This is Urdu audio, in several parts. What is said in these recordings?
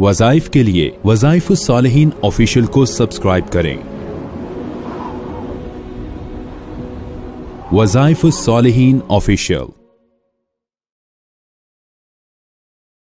وظائف کے لیے وظائف الصالحین آفیشیل کو سبسکرائب کریں۔ وظائف الصالحین آفیشیل۔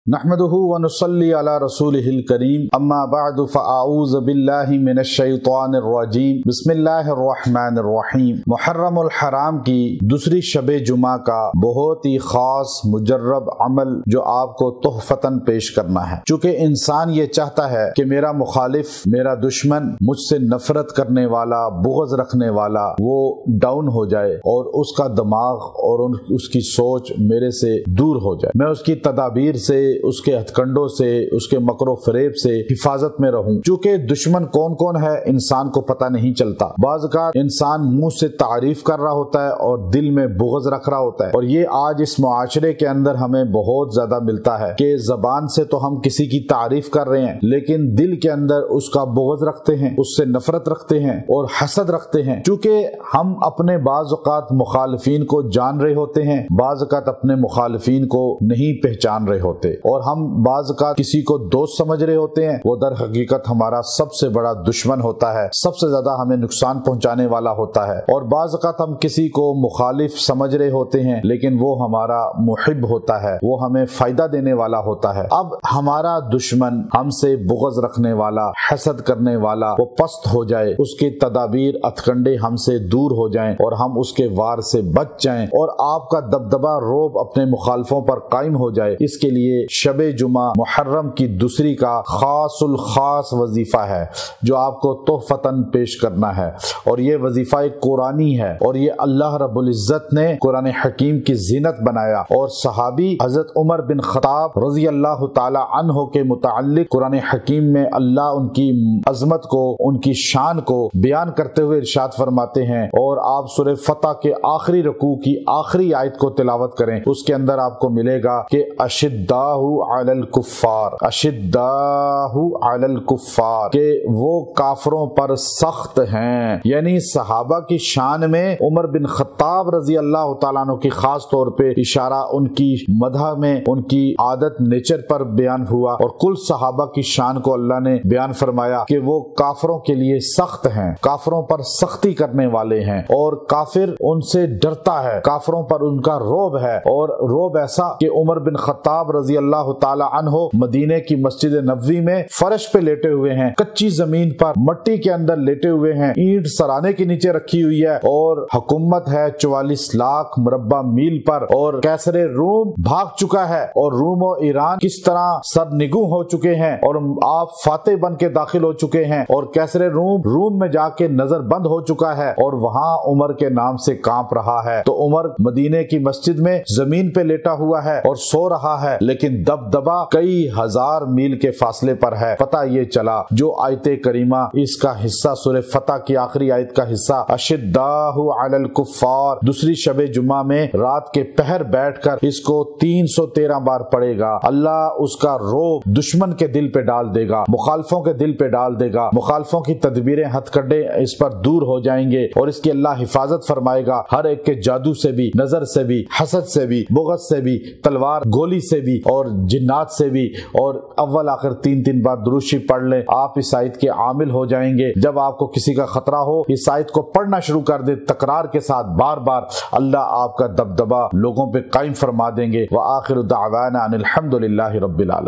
نحمده ونصلي على رسوله الكريم اما بعد فاعوذ بالله من الشیطان الرجیم بسم اللہ الرحمن الرحیم۔ محرم الحرام کی دوسری شب جمعہ کا بہت ہی خاص مجرب عمل جو آپ کو تحفتاً پیش کرنا ہے، چونکہ انسان یہ چاہتا ہے کہ میرا مخالف، میرا دشمن، مجھ سے نفرت کرنے والا، بغض رکھنے والا وہ ڈاؤن ہو جائے اور اس کا دماغ اور اس کی سوچ میرے سے دور ہو جائے، میں اس کی تدابیر سے، اس کے ہتھ کنڈوں سے، اس کے مکر و فریب سے حفاظت میں رہوں۔ چونکہ دشمن کون کون ہے انسان کو پتہ نہیں چلتا، بعض اوقات انسان منہ سے تعریف کر رہا ہوتا ہے اور دل میں بغض رکھ رہا ہوتا ہے، اور یہ آج اس معاشرے کے اندر ہمیں بہت زیادہ ملتا ہے کہ زبان سے تو ہم کسی کی تعریف کر رہے ہیں لیکن دل کے اندر اس کا بغض رکھتے ہیں، اس سے نفرت رکھتے ہیں اور حسد رکھتے ہیں۔ چونکہ ہم اپنے بعض اوقات مخالفین کو جان رہے ہوتے ہیں، بعض اوقات اپنے مخالفین کو نہیں پہچان رہے ہوتے، اور ہم بعض اوقات کسی کو دوست سمجھ رہے ہوتے ہیں، وہ در حقیقت ہمارا سب سے بڑا دشمن ہوتا ہے، سب سے زیادہ ہمیں نقصان پہنچانے والا ہوتا ہے، اور بعض اوقات ہم کسی کو مخالف سمجھ رہے ہوتے ہیں لیکن وہ ہمارا محب ہوتا ہے، وہ ہمیں فائدہ دینے والا ہوتا ہے۔ اب ہمارا دشمن ہم سے بغض رکھنے والا، حسد کرنے والا وہ پست ہو جائے، اس کی تدابیر اتکنڈے ہم سے دور ہو جائیں اور ہم اس کے وار سے بچ جائیں، اور آپ کا دبدبہ روب اپنے مخالفوں پر قائم ہو جائے، اس کے لیے شب جمعہ محرم کی دوسری کا خاص الخاص وظیفہ ہے جو آپ کو تحفتاً پیش کرنا ہے، اور یہ وظیفہ قرآنی ہے، اور یہ اللہ رب العزت نے قرآن حکیم کی زینت بنایا، اور صحابی حضرت عمر بن خطاب رضی اللہ تعالی عنہ کے متعلق قرآن حکیم میں اللہ ان کی عظمت کو، ان کی شان کو بیان کرتے ہوئے ارشاد فرماتے ہیں، اور آپ سورہ فتح کے آخری رکوع کی آخری آیت کو تلاوت کریں، اس کے اندر آپ کو ملے گا کہ اشداء علی الکفار، اشداء علی الکفار، کہ وہ کافروں پر سخت ہیں۔ یعنی صحابہ کی شان میں عمر بن خطاب رضی اللہ تعالیٰ عنہ کی خاص طور پہ اشارہ ان کی مدح میں، ان کی عادت نیچر پر بیان ہوا، اور کل صحابہ کی شان کو اللہ نے بیان فرمایا کہ وہ کافروں کے لیے سخت ہیں، کافروں پر سختی کرنے والے ہیں، اور کافر ان سے ڈرتا ہے، کافروں پر ان کا روب ہے، اور روب ایسا کہ عمر بن خطاب رضی اللہ تعالی عنہ مدینے کی مسجد نبوی میں فرش پہ لیٹے ہوئے ہیں، کچی زمین پر مٹی کے اندر لیٹے ہوئے ہیں، اینٹ سرانے کے نیچے رکھی ہوئی ہے، اور حکومت ہے 44 لاکھ مربع میل پر، اور کیسر روم بھاگ چکا ہے، اور روم و ایران کس طرح سرنگوں ہو چکے ہیں، اور آپ فاتح بن کے داخل ہو چکے ہیں، اور کیسر روم میں جا کے نظر بند ہو چکا ہے، اور وہاں عمر کے نام سے کانپ رہا ہے۔ تو عمر مدینے کی مسجد میں زمین پہ لیٹا ہوا ہے اور سو رہا ہے، لیکن دبدبا کئی ہزار میل کے فاصلے پر ہے۔ پتہ یہ چلا جو آیت کریمہ اس کا حصہ سورہ فتح کی آخری آیت کا حصہ اشداء علی الکفار دوسری شب جمعہ میں رات کے پہر بیٹھ کر اس کو 313 بار پڑھے گا، اللہ اس کا روب دشمن کے دل پہ ڈال دے گا، مخالفوں کے دل پہ ڈال دے گا، مخالفوں کی تدبیریں ہتھ کنڈے اس پر دور ہو جائیں گے، اور اس کی اللہ حفاظت فرمائے گا ہر ایک کے جادو سے بھی، نظر سے بھی، حسد سے بھی، بغض سے بھی، تلوار گولی سے بھی، اور جنات سے بھی۔ اور اول آخر 3 بار درود شریف پڑھ لیں، آپ اس آیت کے عامل ہو جائیں گے۔ جب آپ کو کسی کا خطرہ ہو اس آیت کو پڑھنا شروع کر دے تکرار کے ساتھ بار بار، اللہ آپ کا دبدبہ لوگوں پہ قائم فرما دیں گے۔ وآخر دعوانا ان الحمد للہ رب العالمین۔